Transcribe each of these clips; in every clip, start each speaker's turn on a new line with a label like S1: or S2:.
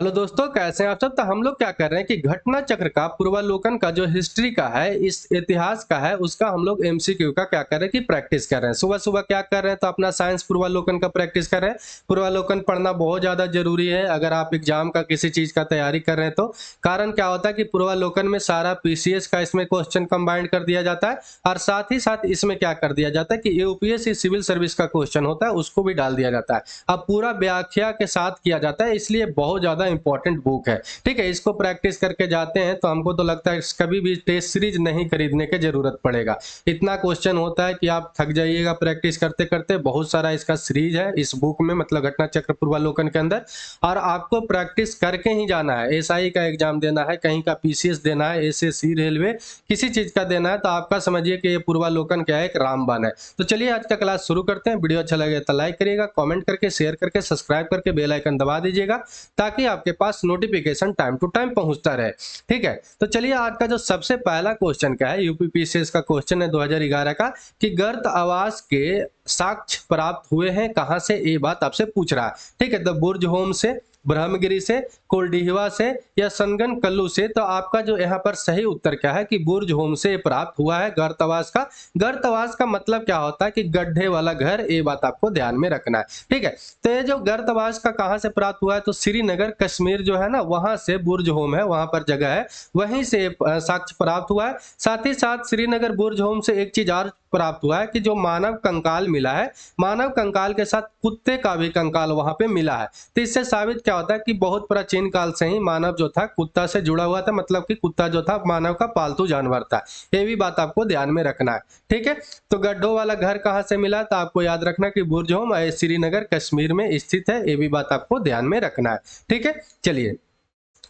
S1: Hello दोस्तों, कैसे हैं आप सब। तो हम लोग क्या कर रहे हैं कि घटना चक्र का पूर्वालोकन का जो हिस्ट्री का है, इस इतिहास का है, उसका हम लोग एमसीक्यू का क्या कर रहे हैं कि प्रैक्टिस कर रहे हैं। सुबह सुबह क्या कर रहे हैं तो अपना साइंस पूर्वालोकन का प्रैक्टिस कर रहे हैं। पूर्वालोकन पढ़ना बहुत ज्यादा जरूरी है अगर आप एग्जाम का किसी चीज का तैयारी कर रहे हैं तो। कारण क्या होता है कि पूर्वालोकन में सारा पीसीएस का इसमें क्वेश्चन कंबाइंड कर दिया जाता है और साथ ही साथ इसमें क्या कर दिया जाता है कि यूपीएससी सिविल सर्विस का क्वेश्चन होता है उसको भी डाल दिया जाता है। अब पूरा व्याख्या के साथ किया जाता है, इसलिए बहुत ज्यादा इंपॉर्टेंट बुक है। ठीक है, इसको प्रैक्टिस करके जाते हैं तो हमको तो लगता है कभी भी टेस्ट सीरीज नहीं खरीदने की जरूरत पड़ेगा। इतना क्वेश्चन होता है कि आप थक जाइएगा प्रैक्टिस करते करते। बहुत सारा इसका सीरीज है इस बुक में, मतलब घटना चक्र पूर्वालोकन के अंदर। और आपको प्रैक्टिस करके ही जाना है। एसआई का एग्जाम देना है, कहीं का पीसीएस देना है, एसएससी रेलवे किसी चीज का देना है तो आपका समझिए कि ये पूर्वालोकन क्या है, एक रामबाण है। तो चलिए आज का क्लास शुरू करते हैं। वीडियो अच्छा लगे तो लाइक करिएगा, कमेंट करके, शेयर करके, सब्सक्राइब करके बेल आइकन दबा दीजिएगा ताकि आपके पास नोटिफिकेशन टाइम टू टाइम पहुंचता रहे। ठीक है, तो चलिए आज का जो सबसे पहला क्वेश्चन क्या है, यूपीपीसीएस का क्वेश्चन है 2011 का कि गर्त आवास के साक्ष्य प्राप्त हुए हैं कहां से, ये बात आपसे पूछ रहा है। ठीक है, द बुर्ज होम से, ब्रह्मगिरी से, कोल्डिहवा से या सनगन कल्लू से। तो आपका जो यहाँ पर सही उत्तर क्या है कि बुर्ज होम से प्राप्त हुआ है गर्तवास का। गर्तवास का मतलब क्या होता है कि गड्ढे वाला घर, ये बात आपको ध्यान में रखना है। ठीक है, तो ये जो गर्तवास का कहाँ से प्राप्त हुआ है तो श्रीनगर कश्मीर जो है ना, वहां से बुर्ज होम है, वहां पर जगह है, वहीं से साक्ष्य प्राप्त हुआ है। साथ ही साथ श्रीनगर बुर्ज होम से एक चीज और प्राप्त हुआ है कि जो मानव कंकाल मिला है, मानव कंकाल के साथ कुत्ते का भी कंकाल वहां पे मिला है। तो इससे साबित क्या होता है कि बहुत प्राचीन काल से ही मानव जो था कुत्ता से जुड़ा हुआ था, मतलब कि कुत्ता जो था मानव का पालतू जानवर था। ये भी बात आपको ध्यान में रखना है। ठीक है, तो गड्ढों वाला घर कहाँ से मिला तो आपको याद रखना कि बुर्ज होम श्रीनगर कश्मीर में स्थित है। ये भी बात आपको ध्यान में रखना है। ठीक है, चलिए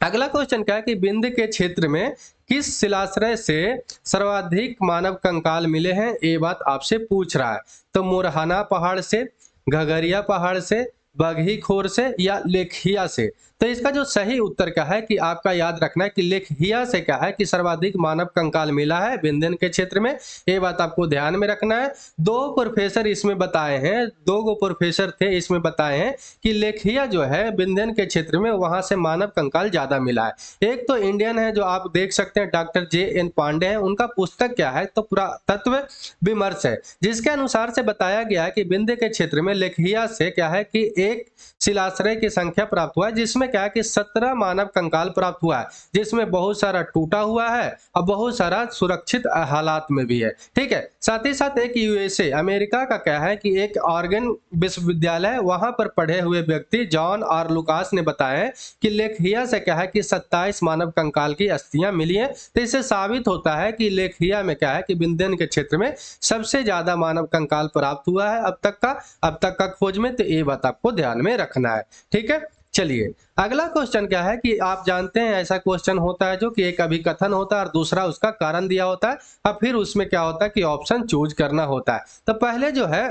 S1: अगला क्वेश्चन क्या है कि विंध्य के क्षेत्र में किस शिलाश्रय से सर्वाधिक मानव कंकाल मिले हैं, ये बात आपसे पूछ रहा है। तो मोरहाना पहाड़ से, घगरिया पहाड़ से, बघी खोर से या लेखिया से। तो इसका जो सही उत्तर क्या है कि आपका याद रखना है कि लेखिया से क्या है कि सर्वाधिक मानव कंकाल मिला है विंध्यन के क्षेत्र में। ये बात आपको ध्यान में रखना है। दो प्रोफेसर इसमें बताए हैं, दो गो प्रोफेसर थे इसमें बताए हैं कि लेखिया जो है विंध्यन के क्षेत्र में, वहां से मानव कंकाल ज्यादा मिला है। एक तो इंडियन है जो आप देख सकते हैं, डॉक्टर JN पांडे हैं, उनका पुस्तक क्या है तो पुरातत्व विमर्श है, जिसके अनुसार से बताया गया है कि विंध्य के क्षेत्र में लेखिया से क्या है कि एक शिलाश्रय की संख्या प्राप्त हुआ है, जिसमें क्या है कि 17 मानव कंकाल प्राप्त हुआ है, जिसमें बहुत सारा टूटा हुआ है और बहुत सारा सुरक्षित हालात में भी है। ठीक है, साथ ही साथ एक यूएसए अमेरिका का क्या है कि एक ऑर्गन विश्वविद्यालय, वहां पर पढ़े हुए व्यक्ति जॉन आर लुकास ने बताया कि लेखिया से क्या है कि 27 मानव कंकाल की अस्थियां मिली है। तो इससे साबित होता है कि लेखिया में क्या है कि विंध्यन के क्षेत्र में सबसे ज्यादा मानव कंकाल प्राप्त हुआ है अब तक का खोज में। तो ये बात आपको ध्यान में रखना है। ठीक है, चलिए अगला क्वेश्चन क्या है कि आप जानते हैं ऐसा क्वेश्चन होता है जो कि एक अभिकथन होता है और दूसरा उसका कारण दिया होता है और फिर उसमें क्या होता है कि ऑप्शन चूज करना होता है। तो पहले जो है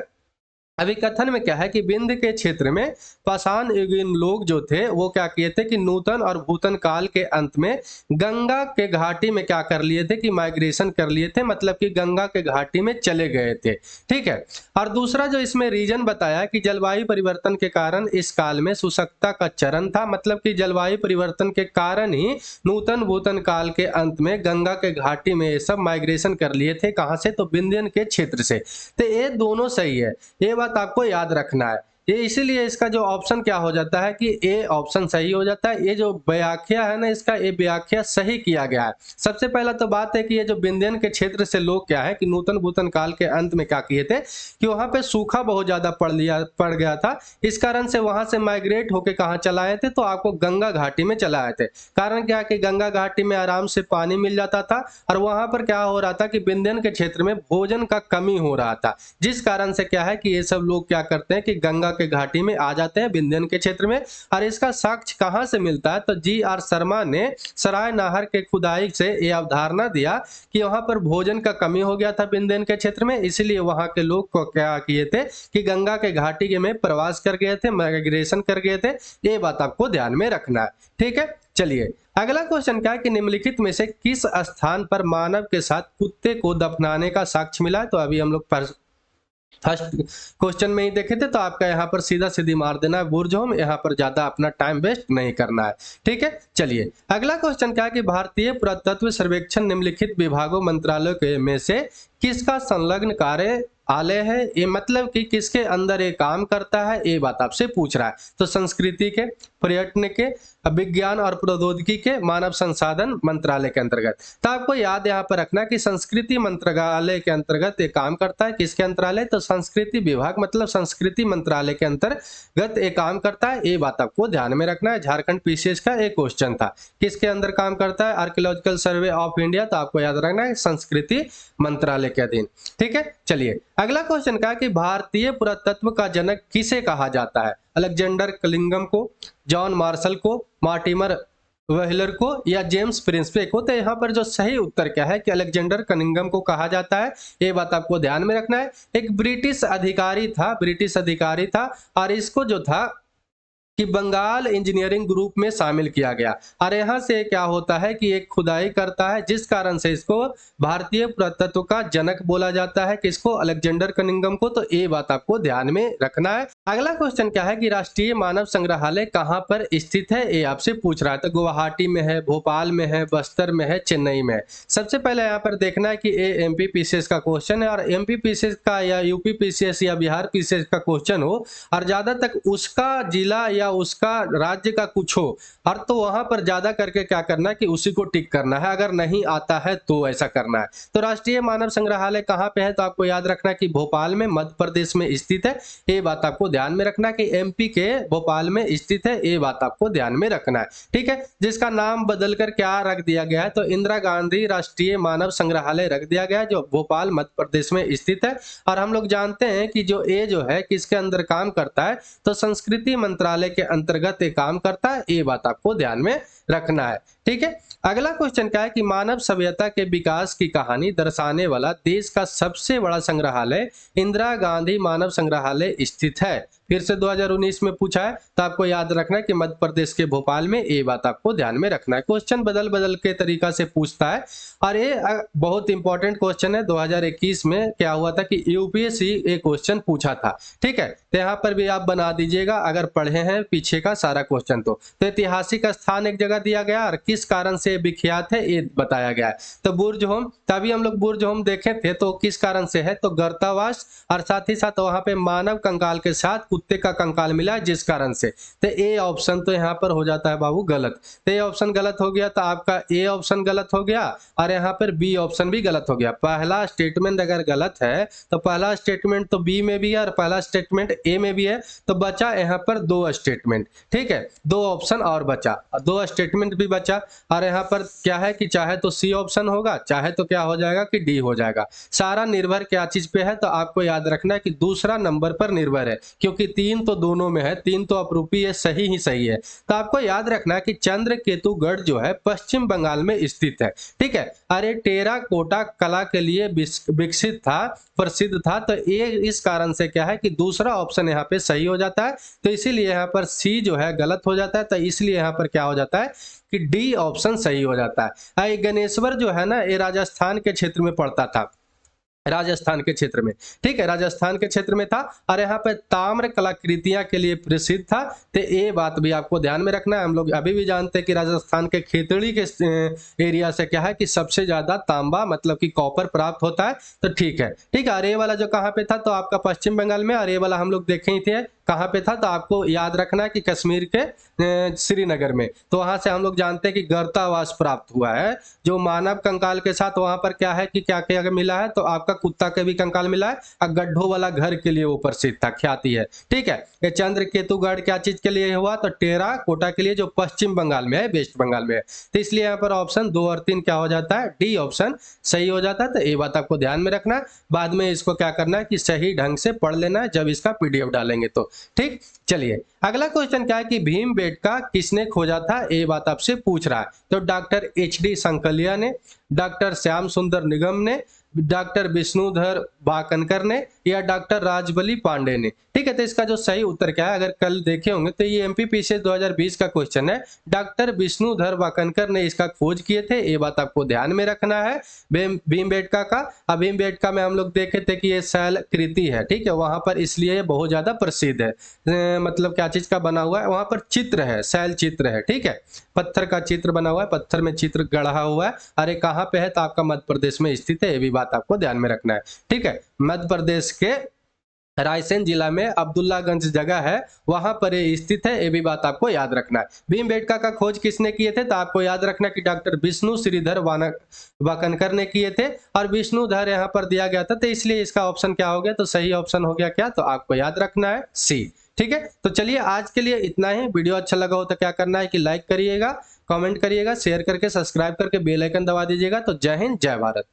S1: अभिकथन में क्या है कि विंध्य के क्षेत्र में पाषाण युगीन लोग जो थे वो क्या किए थे कि नूतन और भूतन काल के अंत में गंगा के घाटी में क्या कर लिए थे कि माइग्रेशन कर लिए थे, मतलब कि गंगा के घाटी में चले गए थे। ठीक है, और दूसरा जो इसमें रीजन बताया कि जलवायु परिवर्तन के कारण इस काल में शुष्कता का चरण था, मतलब कि जलवायु परिवर्तन के कारण ही नूतन भूतन काल के अंत में गंगा के घाटी में ये सब माइग्रेशन कर लिए थे। कहां से तो विंध्यन के क्षेत्र से। तो ये दोनों सही है, ये बात आपको याद रखना है। ये इसीलिए इसका जो ऑप्शन क्या हो जाता है कि ए ऑप्शन सही हो जाता है। ये जो व्याख्या है ना इसका, ये व्याख्या सही किया गया है। सबसे पहला तो बात है कि ये जो विंध्यन के क्षेत्र से लोग क्या है कि नूतन भूतन काल के अंत में क्या किए थे कि वहां पे सूखा बहुत ज्यादा पड़ गया था। इस कारण से वहां से माइग्रेट होके कहाँ चला आए थे तो आपको गंगा घाटी में चला आए थे। कारण क्या कि गंगा घाटी में आराम से पानी मिल जाता था और वहां पर क्या हो रहा था कि विंध्यन के क्षेत्र में भोजन का कमी हो रहा था, जिस कारण से क्या है कि ये सब लोग क्या करते हैं कि गंगा के घाटी में आ जाते हैं विंध्यन के क्षेत्र में। और इसका साक्ष्य कहां से मिलता है तो GR शर्मा ने सराय नाहर के खुदाई से यह अवधारणा दिया कि वहां पर भोजन का कमी हो गया था विंध्यन के क्षेत्र में, इसलिए वहां के लोग को क्या किए थे कि गंगा के घाटी में प्रवास कर गए थे, माइग्रेशन कर गए थे। ये बात आपको ध्यान में रखना है। ठीक है, चलिए अगला क्वेश्चन क्या है कि निम्नलिखित में से किस स्थान पर मानव के साथ कुत्ते को दफनाने का साक्ष्य मिला है। तो अभी हम लोग फर्स्ट क्वेश्चन में ही देखे थे तो आपका यहाँ पर सीधा सीधी मार देना है बुर्ज होम, यहाँ पर ज्यादा अपना टाइम वेस्ट नहीं करना है। ठीक है, चलिए अगला क्वेश्चन क्या है कि भारतीय पुरातत्व सर्वेक्षण निम्नलिखित विभागों मंत्रालयों के में से किसका संलग्न कार्य आलय है, ये मतलब कि किसके अंदर ये काम करता है, ये बात आपसे पूछ रहा है। तो संस्कृति के, पर्यटन के, विज्ञान और प्रौद्योगिकी के, मानव संसाधन मंत्रालय के अंतर्गत। तो आपको याद यहाँ पर रखना कि संस्कृति मंत्रालय के अंतर्गत ये काम करता है। किसके अंतरालय, तो संस्कृति विभाग मतलब संस्कृति मंत्रालय के अंतर्गत ये काम करता है, ये बात आपको ध्यान में रखना है। झारखंड पीसीएस का एक क्वेश्चन था, किसके अंदर काम करता है, आर्कियोलॉजिकल सर्वे ऑफ इंडिया, तो आपको याद रखना है संस्कृति मंत्रालय के अधीन। ठीक है, चलिए अगला क्वेश्चन का कि भारतीय पुरातत्व का जनक किसे कहा जाता है, अलेक्जेंडर कलिंगम को, जॉन मार्शल को, मार्टिमर वेहलर को या जेम्स प्रिंसपे को। तो यहाँ पर जो सही उत्तर क्या है कि अलेक्जेंडर कनिंगम को कहा जाता है, ये बात आपको ध्यान में रखना है। एक ब्रिटिश अधिकारी था और इसको जो था कि बंगाल इंजीनियरिंग ग्रुप में शामिल किया गया। और यहाँ से क्या होता है कि एक खुदाई करता है, जिस कारण से इसको भारतीय पुरातत्व का जनक बोला जाता है। किसको, अलेक्जेंडर कनिंगम को। तो ये बात आपको ध्यान में रखना है। अगला क्वेश्चन क्या है कि राष्ट्रीय मानव संग्रहालय कहाँ पर स्थित है, ये आपसे पूछ रहा है। तो गुवाहाटी में है, भोपाल में है, बस्तर में है, चेन्नई में है। सबसे पहले यहाँ पर देखना है कि ये एमपी पीसीएस का क्वेश्चन है, और एमपी पीसीएस का या यूपी पीसीएस या बिहार पीसीएस का क्वेश्चन हो और ज्यादा तक उसका जिला या उसका राज्य का कुछ हो, और तो वहां पर ज्यादा करके क्या करना है कि उसी को टिक करना है। अगर नहीं आता है तो ऐसा करना है। तो राष्ट्रीय मानव संग्रहालय कहाँ पे है, तो आपको याद रखना कि भोपाल में, मध्य प्रदेश में स्थित है। ये बात आपको ध्यान में रखना कि एमपी के भोपाल में स्थित है, ये बात आपको ध्यान में रखना है। ठीक है, जिसका नाम बदलकर क्या रख दिया गया है, तो इंदिरा गांधी राष्ट्रीय मानव संग्रहालय रख दिया गया है, जो भोपाल मध्य प्रदेश में स्थित है। और हम लोग जानते हैं कि जो ये जो है किसके अंदर काम करता है, तो संस्कृति मंत्रालय के अंतर्गत ये काम करता है, ये बात आपको ध्यान में रखना है। ठीक है, अगला क्वेश्चन क्या है कि मानव सभ्यता के विकास की कहानी दर्शाने वाला देश का सबसे बड़ा संग्रहालय इंदिरा गांधी मानव संग्रहालय स्थित है। फिर से 2019 में पूछा है, तो आपको याद रखना है कि मध्य प्रदेश के भोपाल में, ये बात आपको ध्यान में रखना है। क्वेश्चन बदल बदल के तरीका से पूछता है, और ये बहुत इंपॉर्टेंट क्वेश्चन है। 2021 में क्या हुआ था कि यूपीएससी एक क्वेश्चन पूछा था। ठीक है, तो यहाँ पर भी आप बना दीजिएगा अगर पढ़े हैं पीछे का सारा क्वेश्चन। तो ऐतिहासिक स्थान एक जगह दिया गया और किस कारण से विख्यात है ये बताया गया है। तो बुर्ज होम, तभी हम लोग बुर्ज होम देखे थे, तो किस कारण से है, तो गर्तावास, और साथ ही साथ वहां पे मानव कंकाल के साथ कुत्ते का कंकाल मिला है, जिस कारण से। तो ए ऑप्शन तो यहाँ पर हो जाता है बाबू गलत। तो ये ऑप्शन गलत हो गया, तो आपका ए ऑप्शन गलत हो गया और यहाँ पर बी ऑप्शन भी गलत हो गया। पहला स्टेटमेंट अगर गलत है तो पहला स्टेटमेंट तो बी में भी है और पहला स्टेटमेंट ए में भी है, तो बचा यहाँ पर दो स्टेटमेंट। ठीक है, दो ऑप्शन और बचा, दो स्टेटमेंट भी बचा। और यहाँ पर क्या है कि चाहे तो सी ऑप्शन होगा, चाहे तो क्या हो जाएगा कि डी हो जाएगा। सारा निर्भर क्या चीज पे है, तो आपको याद रखना है कि दूसरा नंबर पर निर्भर है, क्योंकि तीन तो दोनों में है, तीन तो अपरूपी है, सही ही सही है। तो आपको याद रखना है कि चंद्रकेतुगढ़ जो है पश्चिम बंगाल में स्थित है। ठीक है, अरे टेराकोटा कला के लिए विकसित था, प्रसिद्ध था। तो ये इस कारण से क्या है कि दूसरा ऑप्शन यहाँ पे सही हो जाता है, तो इसीलिए यहाँ पर सी जो है गलत हो जाता है। तो इसलिए यहाँ पर क्या हो जाता है कि डी ऑप्शन सही हो जाता है। गणेश्वर जो है ना, ये राजस्थान के क्षेत्र में पड़ता था, राजस्थान के क्षेत्र में। ठीक है, राजस्थान के क्षेत्र में था और यहाँ पे ताम्र कलाकृतियां के लिए प्रसिद्ध था। तो ये बात भी आपको ध्यान में रखना है। हम लोग अभी भी जानते हैं कि राजस्थान के खेतड़ी के एरिया से क्या है कि सबसे ज्यादा तांबा मतलब कि कॉपर प्राप्त होता है। तो ठीक है, और ये वाला जो कहाँ पे था, तो आपका पश्चिम बंगाल में, और ये वाला हम लोग देखे ही थे कहाँ पे था, तो आपको याद रखना है कि कश्मीर के श्रीनगर में। तो वहां से हम लोग जानते हैं कि गर्तावास प्राप्त हुआ है, जो मानव कंकाल के साथ वहां पर क्या है कि क्या क्या मिला है, तो आपका कुत्ता के भी कंकाल मिला है और गड्ढों वाला घर के लिए वो प्रसिद्ध था, ख्याति है। ठीक है, ये चंद्रकेतुगढ़ क्या चीज के लिए हुआ, तो टेराकोटा के लिए, जो पश्चिम बंगाल में है, वेस्ट बंगाल में है। तो इसलिए यहाँ पर ऑप्शन 2 और 3 क्या हो जाता है, डी ऑप्शन सही हो जाता है। तो ये बात आपको ध्यान में रखना है, बाद में इसको क्या करना है कि सही ढंग से पढ़ लेना है जब इसका पीडीएफ डालेंगे तो। ठीक, चलिए अगला क्वेश्चन क्या है कि भीमबेटका किसने खोजा था, ये बात आपसे पूछ रहा है। तो डॉक्टर एच डी संकलिया ने, डॉक्टर श्याम सुंदर निगम ने, डॉक्टर विष्णुधर वाकनकर ने या डॉक्टर राजबली पांडे ने। ठीक है, तो इसका जो सही उत्तर क्या है, अगर कल देखे होंगे तो ये एमपीपीसीएस 2020 का क्वेश्चन है। डॉक्टर विष्णुधर वाकनकर ने इसका खोज किए थे, ये बात आपको ध्यान में रखना है। भीमबेटका का, अब भीमबेटका में हम लोग देखे थे कि ये शैल कृति है। ठीक है, वहां पर इसलिए ये बहुत ज्यादा प्रसिद्ध है। मतलब क्या चीज का बना हुआ है, वहां पर चित्र है, शैल चित्र है। ठीक है, पत्थर का चित्र बना हुआ है, पत्थर में चित्र गढ़ा हुआ है। अरे कहाँ पे है, तो आपका मध्य प्रदेश में स्थित है, ये भी बात आपको ध्यान में रखना है। ठीक है, मध्य प्रदेश के रायसेन जिला में अब्दुल्लागंज जगह है, वहां पर ये स्थित है, ये भी बात आपको याद रखना है। भीमबेटका का खोज किसने किए थे, तो आपको याद रखना कि डॉक्टर विष्णु श्रीधर वाकनकर ने किए थे। और विष्णुधर यहाँ पर दिया गया था, तो इसलिए इसका ऑप्शन क्या हो गया, तो सही ऑप्शन हो गया क्या, तो आपको याद रखना है सी। ठीक है, तो चलिए आज के लिए इतना ही। वीडियो अच्छा लगा हो तो क्या करना है कि लाइक करिएगा, कमेंट करिएगा, शेयर करके सब्सक्राइब करके बेल आइकन दबा दीजिएगा। तो जय हिंद, जय भारत।